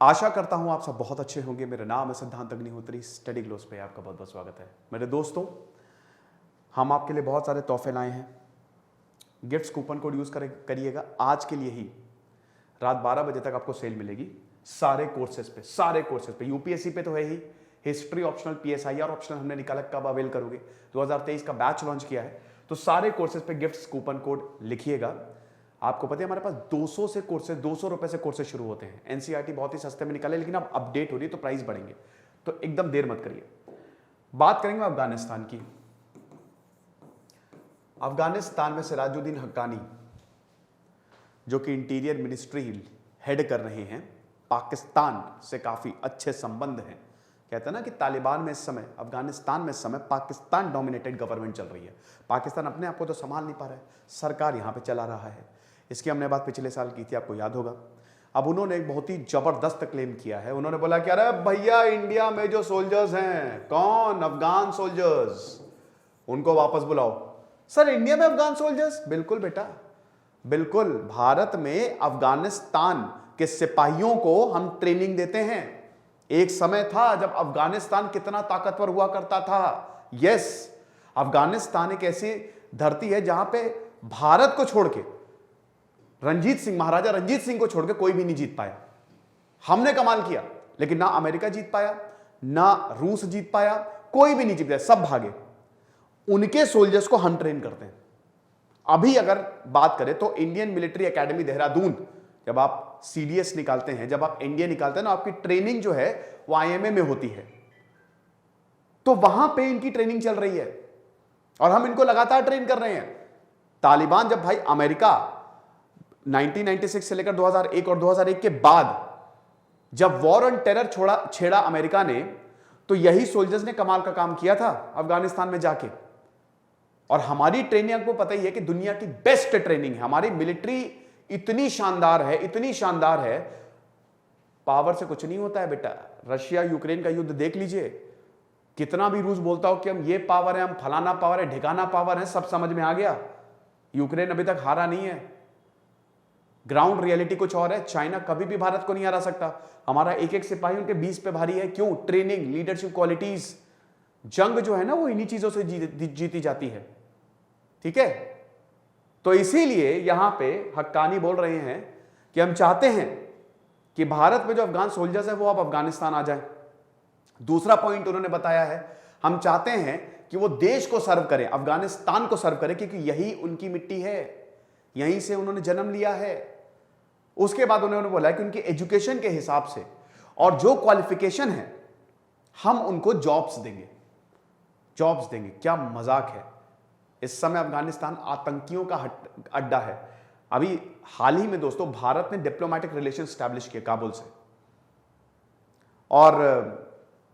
आशा करता हूं आप सब बहुत अच्छे होंगे। मेरा नाम है सिद्धांत अग्निहोत्री। स्टडी ग्लोस पे आपका बहुत बहुत स्वागत है। मेरे दोस्तों, हम आपके लिए बहुत सारे तोहफे लाए हैं। गिफ्ट्स कूपन कोड यूज करिएगा। आज के लिए ही रात 12 बजे तक आपको सेल मिलेगी सारे कोर्सेज पे। यूपीएससी पे तो है ही, हिस्ट्री ऑप्शनल, पीएसआईआर ऑप्शनल हमने निकाला, कब अवेल करोगे। 2023 का बैच लॉन्च किया है, तो सारे कोर्सेज पे गिफ्ट्स कूपन कोड लिखिएगा। आपको पता है हमारे पास 200 से कोर्सेज, 200 रुपए से कोर्सेज शुरू होते हैं। एनसीईआरटी बहुत ही सस्ते में निकाले, लेकिन अब अपडेट हो रही है तो प्राइस बढ़ेंगे, तो एकदम देर मत करिए। बात करेंगे अफगानिस्तान की। अफगानिस्तान में सिराजुद्दीन हक्कानी, जो कि इंटीरियर मिनिस्ट्री हेड कर रहे हैं, पाकिस्तान से काफी अच्छे संबंध हैं। कहते हैं ना कि तालिबान में इस समय, अफगानिस्तान में इस समय पाकिस्तान डोमिनेटेड गवर्नमेंट चल रही है। पाकिस्तान अपने आप को तो संभाल नहीं पा रहा है, सरकार यहां पे चला रहा है। इसकी हमने बात पिछले साल की थी, आपको याद होगा। अब उन्होंने एक बहुत ही जबरदस्त क्लेम किया है। उन्होंने बोला कि अरे भैया, इंडिया में जो सोल्जर्स हैं, कौन, अफगान सोल्जर्स, उनको वापस बुलाओ। सर, इंडिया में अफगान सोल्जर्स? बिल्कुल बेटा, बिल्कुल। भारत में अफगानिस्तान के सिपाहियों को हम ट्रेनिंग देते हैं। एक समय था जब अफगानिस्तान कितना ताकतवर हुआ करता था। यस, अफगानिस्तान एक ऐसी धरती है जहां पे भारत को छोड़ के, महाराजा रंजीत सिंह को छोड़ के कोई भी नहीं जीत पाया। हमने कमाल किया, लेकिन ना अमेरिका जीत पाया, ना रूस जीत पाया, कोई भी नहीं जीत पाया, सब भागे। उनके सोल्जर्स को हम ट्रेन करते हैं। अभी अगर बात करें तो इंडियन मिलिट्री एकेडमी देहरादून, जब आप सीडीएस निकालते हैं, जब आप एनडीए निकालते हैं ना, आपकी ट्रेनिंग जो है वो आईएमए में होती है, तो वहां पे इनकी ट्रेनिंग चल रही है और हम इनको लगातार ट्रेन कर रहे हैं। तालिबान, जब भाई अमेरिका 1996 से लेकर 2001 और 2001 के बाद जब वॉर ऑन टेरर छेड़ा अमेरिका ने, तो यही सोल्जर्स ने कमाल का काम किया था अफगानिस्तान में जाके। और हमारी ट्रेनिंग, आपको पता ही है कि दुनिया की बेस्ट ट्रेनिंग है। हमारी मिलिट्री इतनी शानदार है, इतनी शानदार है। पावर से कुछ नहीं होता है बेटा। रशिया यूक्रेन का युद्ध देख लीजिए, कितना भी रूस बोलता हो कि हम ये पावर है, हम फलाना पावर है, ढिकाना पावर है, सब समझ में आ गया। यूक्रेन अभी तक हारा नहीं है। ग्राउंड रियलिटी कुछ और है। चाइना कभी भी भारत को नहीं हरा सकता। हमारा एक एक सिपाही उनके 20 पे भारी है। क्यों? Training, leadership qualities. जंग जो है ना, वो इन्हीं चीजों से जीती जाती है। ठीक है, तो इसीलिए यहां पे हक्कानी बोल रहे हैं कि हम चाहते हैं कि भारत में जो अफगान सोल्जर्स है वो अब अफगानिस्तान आ जाए। दूसरा पॉइंट उन्होंने बताया है, हम चाहते हैं कि वो देश को सर्व करें, अफगानिस्तान को सर्व करें, क्योंकि यही उनकी मिट्टी है, यहीं से उन्होंने जन्म लिया है। उसके बाद उन्होंने बोला कि उनकी एजुकेशन के हिसाब से और जो क्वालिफिकेशन है, हम उनको जॉब्स देंगे। क्या मजाक है। इस समय अफगानिस्तान आतंकियों का अड्डा है। अभी हाल ही में दोस्तों, भारत ने डिप्लोमेटिक रिलेशन स्टैब्लिश किए काबुल से, और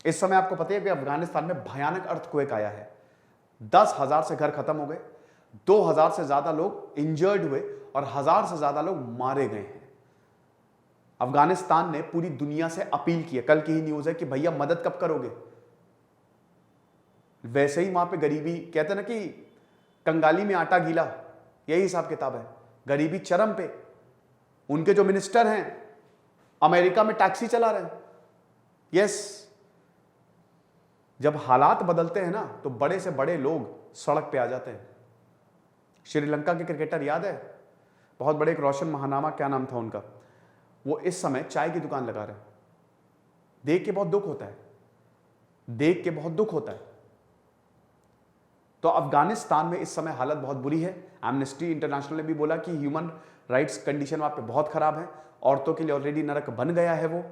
इस समय आपको पता है कि अफगानिस्तान में भयानक अर्थक्वेक आया है। 10,000 से घर खत्म हो गए, 2,000 से ज्यादा लोग इंजर्ड हुए और 1,000 से ज्यादा लोग मारे गए हैं। अफगानिस्तान ने पूरी दुनिया से अपील की है। कल की ही न्यूज है कि भैया मदद कब करोगे। वैसे ही वहां पे गरीबी, कहते ना कि कंगाली में आटा गीला, यही हिसाब किताब है। गरीबी चरम पे। उनके जो मिनिस्टर हैं अमेरिका में टैक्सी चला रहे हैं। यस, जब हालात बदलते हैं ना, तो बड़े से बड़े लोग सड़क पे आ जाते हैं। श्रीलंका के क्रिकेटर याद है, बहुत बड़े, एक रोशन महानामा, क्या नाम था उनका, वो इस समय चाय की दुकान लगा रहे हैं। देख के बहुत दुख होता है। तो अफगानिस्तान में इस समय हालत बहुत बुरी है। एमनेस्टी इंटरनेशनल ने भी बोला कि ह्यूमन राइट्स कंडीशन वहां पे बहुत खराब है। औरतों के लिए ऑलरेडी नरक बन गया है वो।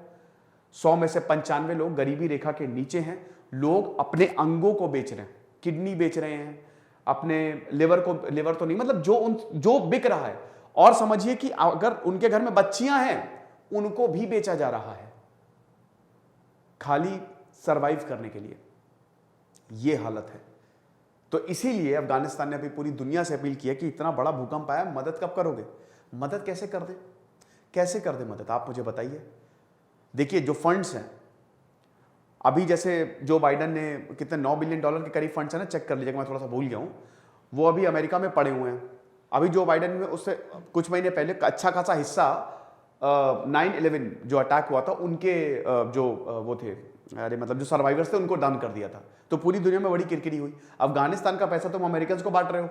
100 में से 95 लोग गरीबी रेखा के नीचे हैं। लोग अपने अंगों को बेच रहे हैं, किडनी बेच रहे हैं, अपने लिवर तो नहीं, मतलब जो बिक रहा है। और समझिए कि अगर उनके घर में बच्चियां हैं, उनको भी बेचा जा रहा है, खाली सरवाइव करने के लिए। यह हालत है। तो इसीलिए अफगानिस्तान ने अभी पूरी दुनिया से अपील की है कि इतना बड़ा भूकंप आया, मदद कब करोगे। मदद कैसे कर दे मदद, आप मुझे बताइए। देखिए, जो फंड्स हैं अभी, जैसे जो बाइडन ने कितने $9 बिलियन के करीब फंड्स है ना, चेक कर लीजिएगा, मैं थोड़ा सा भूल गया हूं, वो अभी अमेरिका में पड़े हुए हैं। अभी जो बाइडन में उससे कुछ महीने पहले अच्छा खासा हिस्सा 9/11 जो अटैक हुआ था उनके वो थे, अरे मतलब जो सर्वाइवर्स थे उनको डन कर दिया था। तो पूरी दुनिया में बड़ी किरकिरी हुई। अफगानिस्तान का पैसा तुम अमेरिकन को बांट रहे हो,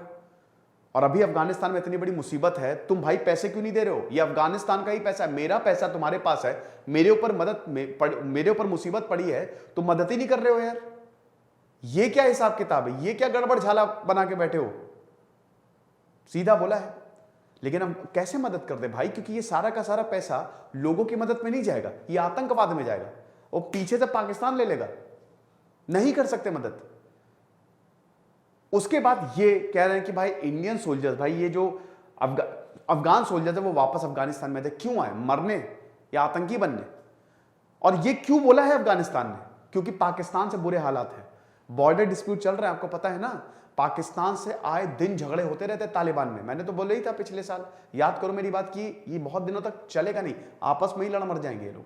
और अभी अफगानिस्तान में इतनी बड़ी मुसीबत है, तुम भाई पैसे क्यों नहीं दे रहे हो? ये अफगानिस्तान का ही पैसा है, मेरा पैसा तुम्हारे पास है, मेरे ऊपर मुसीबत पड़ी है, तुम मदद ही नहीं कर रहे हो यार। ये क्या हिसाब किताब है? ये क्या गड़बड़ झाला बना के बैठे हो? सीधा बोला है। लेकिन हम कैसे मदद कर दे भाई? क्योंकि ये सारा का सारा पैसा लोगों की मदद में नहीं जाएगा, ये आतंकवाद में जाएगा, और पीछे से पाकिस्तान ले लेगा। नहीं कर सकते मदद। उसके बाद ये कह रहे हैं कि भाई इंडियन सोल्जर्स, भाई ये जो अफगान सोल्जर्स है वो वापस अफगानिस्तान में थे, क्यों आए? मरने या आतंकी बनने? और ये क्यों बोला है अफगानिस्तान ने? क्योंकि पाकिस्तान से बुरे हालात हैं, बॉर्डर डिस्प्यूट चल रहा है, आपको पता है ना। पाकिस्तान से आए दिन झगड़े होते रहते तालिबान में। मैंने तो बोल ही था पिछले साल, याद करो मेरी बात, की ये बहुत दिनों तक चलेगा नहीं, आपस में ही लड़ मर जाएंगे ये लोग,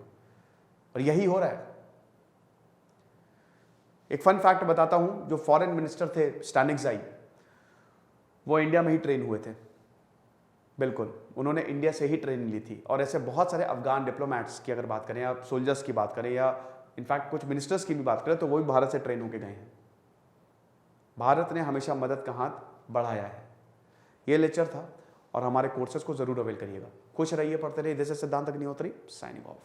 और यही हो रहा है। एक फन फैक्ट बताता हूं, जो फॉरेन मिनिस्टर थे स्टैनिक्साई, वो इंडिया में ही ट्रेन हुए थे। बिल्कुल, उन्होंने इंडिया से ही ट्रेनिंग ली थी। और ऐसे बहुत सारे अफगान डिप्लोमैट्स की अगर बात करें, या सोल्जर्स की बात करें, या इनफैक्ट कुछ मिनिस्टर्स की भी बात करें, तो वो भी भारत से ट्रेन होकर गए हैं। भारत ने हमेशा मदद का हाथ बढ़ाया है। ये लेक्चर था, और हमारे कोर्सेज को जरूर अवेल करिएगा। खुश रहिए, पढ़ते रहिए। दिस इज सिद्धांत अग्निहोत्री, साइनिंग ऑफ।